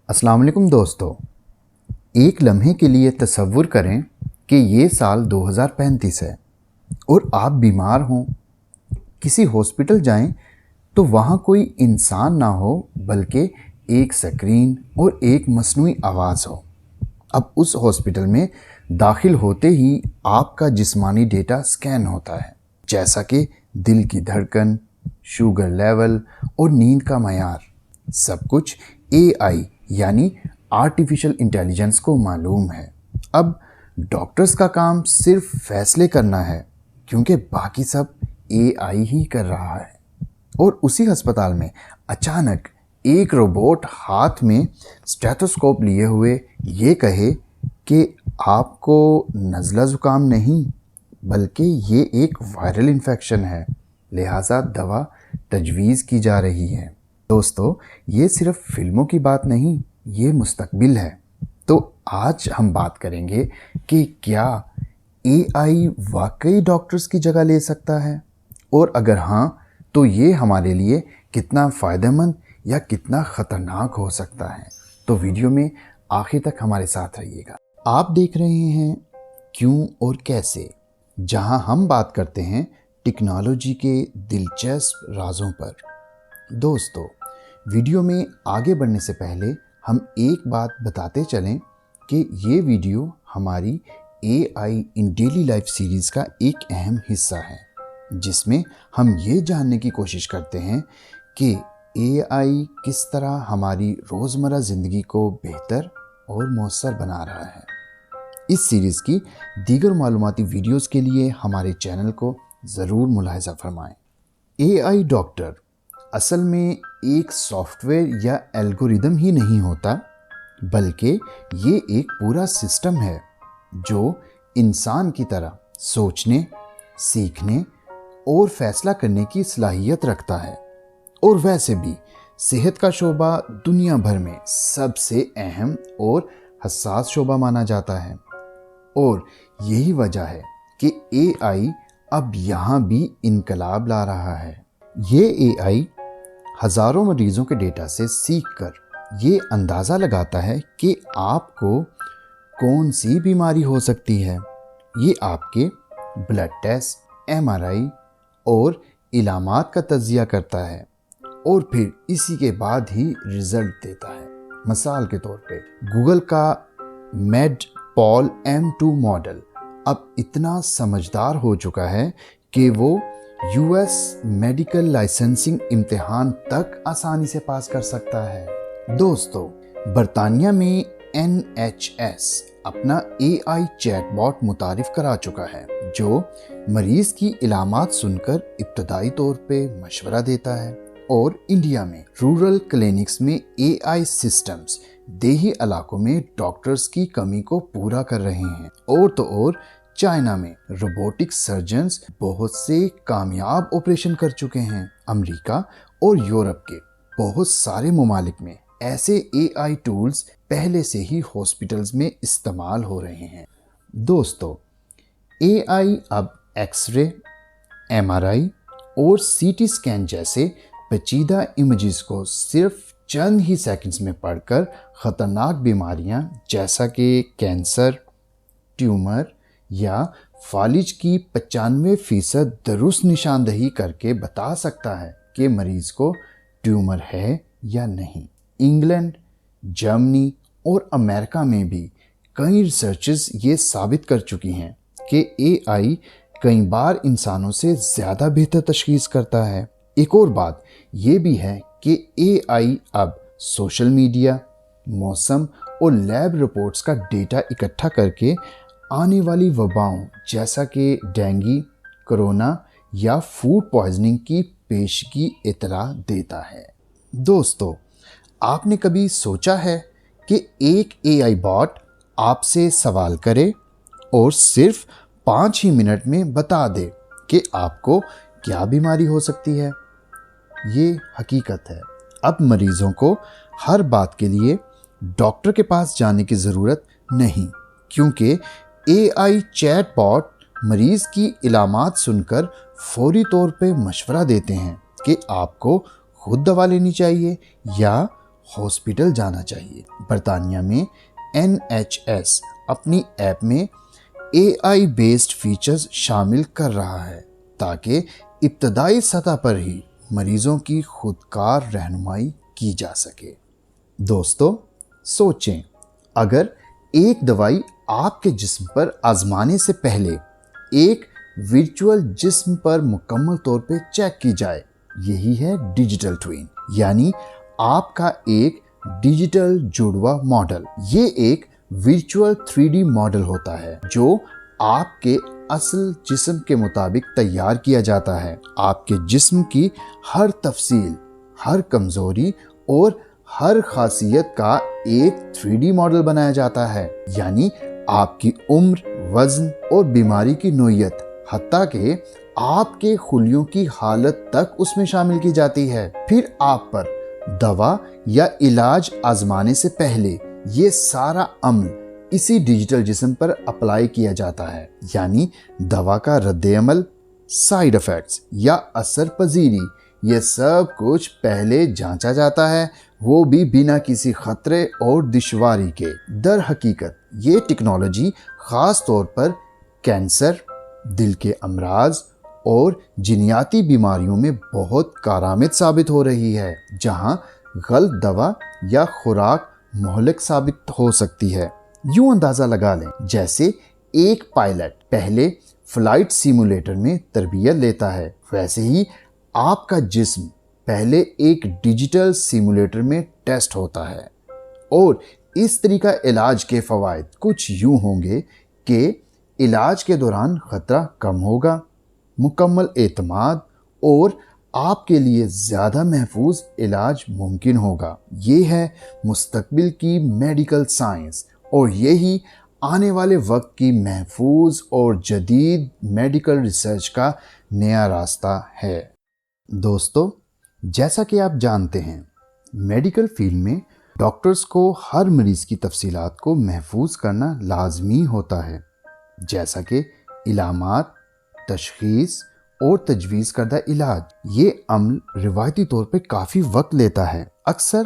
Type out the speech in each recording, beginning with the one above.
अस्सलाम वालेकुम दोस्तों। एक लम्हे के लिए तसव्वुर करें कि ये साल 2035 है और आप बीमार हों, किसी हॉस्पिटल जाएं तो वहाँ कोई इंसान ना हो बल्कि एक स्क्रीन और एक मसनूई आवाज़ हो। अब उस हॉस्पिटल में दाखिल होते ही आपका जिस्मानी डेटा स्कैन होता है, जैसा कि दिल की धड़कन, शुगर लेवल और नींद का मयार। सब कुछ एआई यानी आर्टिफिशियल इंटेलिजेंस को मालूम है। अब डॉक्टर्स का काम सिर्फ फैसले करना है, क्योंकि बाकी सब एआई ही कर रहा है। और उसी अस्पताल में अचानक एक रोबोट हाथ में स्टेथोस्कोप लिए हुए ये कहे कि आपको नज़ला ज़ुकाम नहीं बल्कि ये एक वायरल इन्फेक्शन है, लिहाजा दवा तजवीज़ की जा रही है। दोस्तों, ये सिर्फ फिल्मों की बात नहीं, ये मुस्तकबिल है। तो आज हम बात करेंगे कि क्या एआई वाकई डॉक्टर्स की जगह ले सकता है, और अगर हाँ तो ये हमारे लिए कितना फ़ायदेमंद या कितना ख़तरनाक हो सकता है। तो वीडियो में आखिर तक हमारे साथ रहिएगा। आप देख रहे हैं क्यों और कैसे, जहां हम बात करते हैं टेक्नोलॉजी के दिलचस्प राजों पर। दोस्तों, वीडियो में आगे बढ़ने से पहले हम एक बात बताते चलें कि ये वीडियो हमारी एआई इन डेली लाइफ सीरीज़ का एक अहम हिस्सा है, जिसमें हम ये जानने की कोशिश करते हैं कि एआई किस तरह हमारी रोज़मर्रा ज़िंदगी को बेहतर और मौसर बना रहा है। इस सीरीज़ की दीगर मालूमाती वीडियोस के लिए हमारे चैनल को ज़रूर मुलाहिज़ा फरमाएं। एआई डॉक्टर असल में एक सॉफ्टवेयर या एल्गोरिदम ही नहीं होता, बल्कि ये एक पूरा सिस्टम है जो इंसान की तरह सोचने, सीखने और फैसला करने की सलाहियत रखता है। और वैसे भी सेहत का शोबा दुनिया भर में सबसे अहम और हसास शोबा माना जाता है, और यही वजह है कि एआई अब यहाँ भी इनकलाब ला रहा है। ये एआई हज़ारों मरीज़ों के डेटा से सीखकर ये अंदाज़ा लगाता है कि आपको कौन सी बीमारी हो सकती है। ये आपके ब्लड टेस्ट, एमआरआई और इलामात का तज्जिया करता है और फिर इसी के बाद ही रिज़ल्ट देता है। मिसाल के तौर पे गूगल का मेडपॉल M2 मॉडल अब इतना समझदार हो चुका है कि वो यूएस मेडिकल लाइसेंसिंग इम्तिहान तक आसानी से पास कर सकता है। दोस्तों, बरतानिया में NHS अपना AI चैटबॉट मुतारिफ करा चुका है, जो मरीज की इलामात सुनकर इब्तदाई तौर पे मशवरा देता है। और इंडिया में रूरल क्लिनिक्स में AI सिस्टम्स देही इलाकों में डॉक्टर्स की कमी को पूरा कर रहे हैं। और तो और चाइना में रोबोटिक सर्जन्स बहुत से कामयाब ऑपरेशन कर चुके हैं। अमेरिका और यूरोप के बहुत सारे ममालिक में ऐसे एआई टूल्स पहले से ही हॉस्पिटल्स में इस्तेमाल हो रहे हैं। दोस्तों, एआई अब एक्सरे, एमआरआई और सीटी स्कैन जैसे पेचीदा इमेजेस को सिर्फ चंद ही सेकंड्स में पढ़कर ख़तरनाक बीमारियां जैसा कि कैंसर, ट्यूमर या फालिज की 95% दुरुस्त निशानदही करके बता सकता है कि मरीज को ट्यूमर है या नहीं। इंग्लैंड, जर्मनी और अमेरिका में भी कई रिसर्चेस ये साबित कर चुकी हैं कि एआई कई बार इंसानों से ज़्यादा बेहतर तशखीस करता है। एक और बात ये भी है कि एआई अब सोशल मीडिया, मौसम और लैब रिपोर्ट्स का डेटा इकट्ठा करके आने वाली वबाओं जैसा कि डेंगू, कोरोना या फूड पॉइजनिंग की पेशगी इतला देता है। दोस्तों, आपने कभी सोचा है कि एक एआई बॉट आपसे सवाल करे और सिर्फ 5 ही मिनट में बता दे कि आपको क्या बीमारी हो सकती है? ये हकीकत है। अब मरीजों को हर बात के लिए डॉक्टर के पास जाने की ज़रूरत नहीं, क्योंकि एआई चैटबॉट मरीज़ की इलामात सुनकर फौरी तौर पे मशवरा देते हैं कि आपको खुद दवा लेनी चाहिए या ہاسپٹل جانا چاہیے۔ برطانیہ میں NHS اپنی ایپ میں AI بیسڈ فیچرز شامل کر رہا ہے تاکہ ابتدائی سطح پر ہی مریضوں کی خودکار رہنمائی کی جا سکے۔ دوستو، سوچیں، اگر ایک دوائی آپ کے جسم پر آزمانے سے پہلے ایک ورچوئل جسم پر مکمل طور پہ چیک کی جائے، یہی ہے ڈیجیٹل ٹوین، یعنی آپ کا ایک ڈیجیٹل جڑواں ماڈل۔ یہ ایک ورچوئل 3D ماڈل ہوتا ہے جو آپ کے اصل جسم کے مطابق تیار کیا جاتا ہے۔ آپ کے جسم کی ہر تفصیل، ہر کمزوری اور ہر خاصیت کا ایک 3D ماڈل بنایا جاتا ہے، یعنی آپ کی عمر، وزن اور بیماری کی نوعیت، حتیٰ کہ آپ کے خلیوں کی حالت تک اس میں شامل کی جاتی ہے۔ پھر آپ پر دوا یا علاج آزمانے سے پہلے یہ سارا عمل اسی ڈیجیٹل جسم پر اپلائی کیا جاتا ہے، یعنی دوا کا رد عمل، سائیڈ ایفیکٹس یا اثر پذیری، یہ سب کچھ پہلے جانچا جاتا ہے، وہ بھی بنا کسی خطرے اور دشواری کے۔ در حقیقت یہ ٹیکنالوجی خاص طور پر کینسر، دل کے امراض اور جینیاتی بیماریوں میں بہت کارآمد ثابت ہو رہی ہے، جہاں غلط دوا یا خوراک مہلک ثابت ہو سکتی ہے۔ یوں اندازہ لگا لیں جیسے ایک پائلٹ پہلے فلائٹ سیمولیٹر میں تربیت لیتا ہے، ویسے ہی آپ کا جسم پہلے ایک ڈیجیٹل سیمولیٹر میں ٹیسٹ ہوتا ہے۔ اور اس طریقہ علاج کے فوائد کچھ یوں ہوں گے کہ علاج کے دوران خطرہ کم ہوگا، مکمل اعتماد اور آپ کے لیے زیادہ محفوظ علاج ممکن ہوگا۔ یہ ہے مستقبل کی میڈیکل سائنس، اور یہی آنے والے وقت کی محفوظ اور جدید میڈیکل ریسرچ کا نیا راستہ ہے۔ دوستو، جیسا کہ آپ جانتے ہیں، میڈیکل فیلڈ میں ڈاکٹرز کو ہر مریض کی تفصیلات کو محفوظ کرنا لازمی ہوتا ہے، جیسا کہ علامات، تشخیص اور تجویز کردہ علاج۔ یہ عمل روایتی طور پہ کافی وقت لیتا ہے۔ اکثر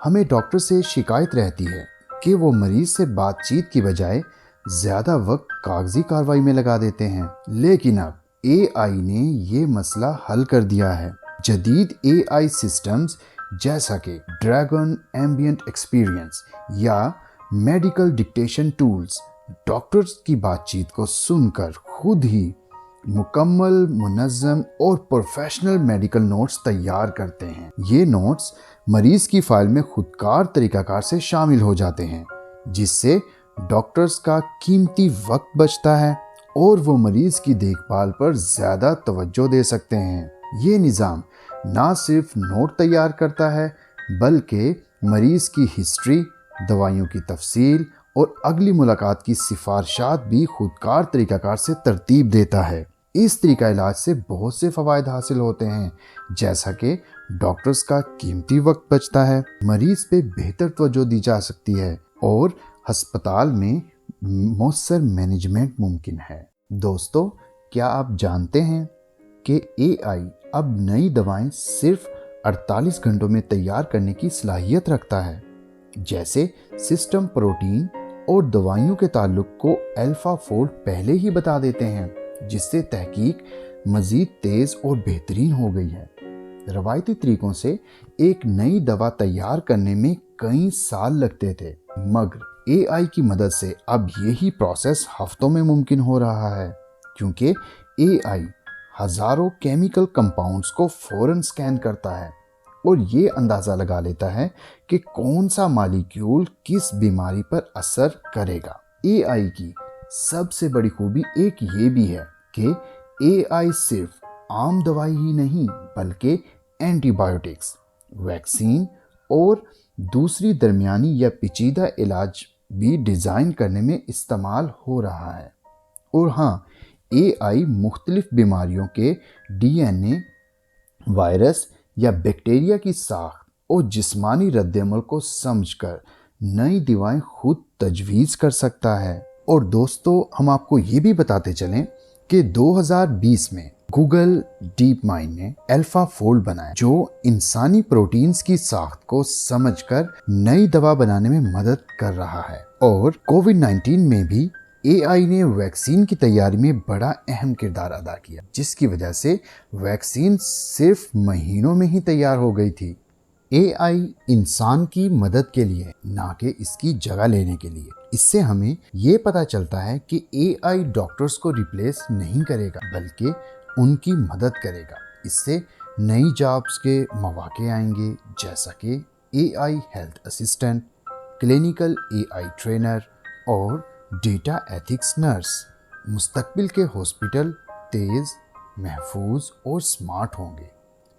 ہمیں ڈاکٹر سے شکایت رہتی ہے کہ وہ مریض سے بات چیت کی بجائے زیادہ وقت کاغذی کارروائی میں لگا دیتے ہیں، لیکن اب AI نے یہ مسئلہ حل کر دیا ہے۔ جدید AI سسٹمز جیسا کہ ڈریگن ایمبینٹ ایکسپیرینس یا میڈیکل ڈکٹیشن ٹولز ڈاکٹرز کی بات چیت کو سن کر خود ہی مکمل، منظم اور پروفیشنل میڈیکل نوٹس تیار کرتے ہیں۔ یہ نوٹس مریض کی فائل میں خودکار طریقہ کار سے شامل ہو جاتے ہیں، جس سے ڈاکٹرز کا قیمتی وقت بچتا ہے اور وہ مریض کی دیکھ بھال پر زیادہ توجہ دے سکتے ہیں۔ یہ نظام نہ صرف نوٹ تیار کرتا ہے بلکہ مریض کی ہسٹری، دوائیوں کی تفصیل اور اگلی ملاقات کی سفارشات بھی خودکار طریقہ کار سے ترتیب دیتا ہے۔ اس طریقہ علاج سے بہت سے فوائد حاصل ہوتے ہیں، جیسا کہ ڈاکٹرز کا قیمتی وقت بچتا ہے، مریض پہ بہتر توجہ دی جا سکتی ہے اور ہسپتال میں مؤثر مینجمنٹ ممکن ہے۔ دوستو، کیا آپ جانتے ہیں کہ AI اب نئی دوائیں صرف 48 گھنٹوں میں تیار کرنے کی صلاحیت رکھتا ہے؟ جیسے سسٹم پروٹین اور دوائیوں کے تعلق کو الفا فولڈ پہلے ہی بتا دیتے ہیں، جس سے تحقیق مزید تیز اور بہترین ہو گئی ہے۔ روایتی طریقوں سے ایک نئی دوا تیار کرنے میں کئی سال لگتے تھے، مگر AI کی مدد سے اب یہی پروسیس ہفتوں میں ممکن ہو رہا ہے، کیونکہ AI ہزاروں کیمیکل کمپاؤنڈز کو فوراً سکین کرتا ہے اور یہ اندازہ لگا لیتا ہے کہ کون سا مالیکیول کس بیماری پر اثر کرے گا۔ AI کی سب سے بڑی خوبی ایک یہ بھی ہے کہ AI صرف عام دوائی ہی نہیں بلکہ اینٹی بایوٹکس، ویکسین اور دوسری درمیانی یا پیچیدہ علاج بھی ڈیزائن کرنے میں استعمال ہو رہا ہے۔ اور ہاں، AI مختلف بیماریوں کے DNA، وائرس یا بیکٹیریا کی ساخت اور جسمانی رد عمل کو سمجھ کر نئی دوائیں خود تجویز کر سکتا ہے۔ اور دوستو، ہم آپ کو یہ بھی بتاتے چلیں کہ 2020 میں गूगल डीप माइंड ने अल्फा फोल्ड बनाया जो इंसानी प्रोटीन्स की साख्त को समझकर नई दवा बनाने में मदद कर रहा है। और कोविड-19 में भी AI ने वैक्सीन की तैयारी में बड़ा अहम किरदार अदा किया, जिसकी वजह से वैक्सीन सिर्फ महीनों में ही तैयार हो गई थी। AI इंसान की मदद के लिए, ना कि इसकी जगह लेने के लिए। इससे हमें ये पता चलता है कि AI डॉक्टर्स को रिप्लेस नहीं करेगा, बल्कि उनकी मदद करेगा। इससे नई जॉब्स के मौके आएंगे, जैसा कि AI health assistant, clinical AI trainer और डेटा एथिक्स नर्स। मुस्तकबिल के हॉस्पिटल तेज़, महफूज और स्मार्ट होंगे,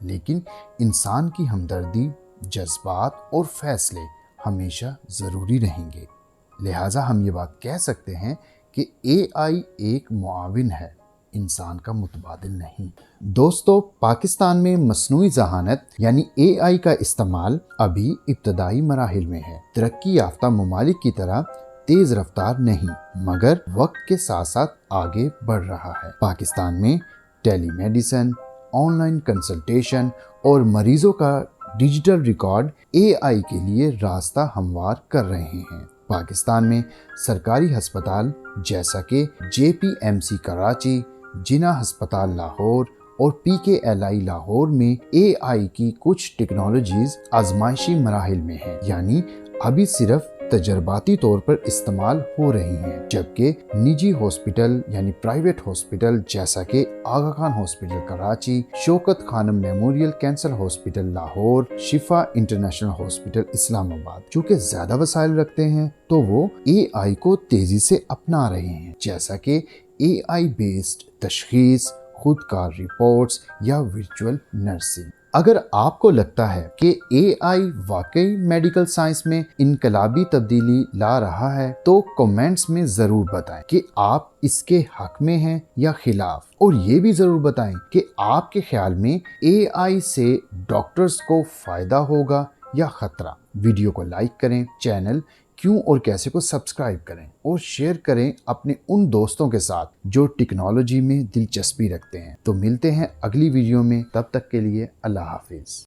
लेकिन इंसान की हमदर्दी, जज्बात और फैसले हमेशा ज़रूरी रहेंगे। लिहाजा हम ये बात कह सकते हैं कि AI एक मुआविन है, इंसान का मुतबादिल नहीं। दोस्तों, पाकिस्तान में मसनूई ज़हानत यानी AI का इस्तेमाल अभी इब्तदाई मराहिल में है। तरक्की याफ्ता ममालिक की तरह तेज़ रफ्तार नहीं, मगर वक्त के साथ साथ आगे बढ़ रहा है। पाकिस्तान में टेलीमेडिसिन, ऑनलाइन कंसल्टेशन और मरीजों का डिजिटल रिकॉर्ड AI के लिए रास्ता हमवार कर रहे हैं। पाकिस्तान में सरकारी अस्पताल जैसा कि JPMC कराची, जिना अस्पताल लाहौर और PKLI लाहौर में AI की कुछ टेक्नोलॉजीज आजमाइशी मराहिल में हैं, यानी अभी सिर्फ तजर्बाती तौर पर इस्तेमाल हो रही हैं, जबकि निजी हॉस्पिटल यानी प्राइवेट हॉस्पिटल जैसा कि Aga Khan hospital Karachi, Shaukat Khanum memorial cancer hospital Lahore, Shifa international hospital Islamabad, जो कि ज्यादा वसाइल रखते हैं, तो वो AI को तेजी से अपना रहे हैं, जैसा कि AI बेस्ड तशखीस, खुदकार रिपोर्ट्स या वर्चुअल नर्सिंग। अगर आपको लगता है कि AI वाकई मेडिकल साइंस में इनकलाबी तब्दीली ला रहा है, तो कमेंट्स में ज़रूर बताएं कि आप इसके हक में हैं या खिलाफ, और ये भी ज़रूर बताएं कि आपके ख्याल में AI से डॉक्टर्स को फ़ायदा होगा या ख़तरा। वीडियो को लाइक करें, चैनल क्यों और कैसे को सब्सक्राइब करें और शेयर करें अपने उन दोस्तों के साथ जो टेक्नोलॉजी में दिलचस्पी रखते हैं। तो मिलते हैं अगली वीडियो में, तब तक के लिए अल्लाह हाफिज।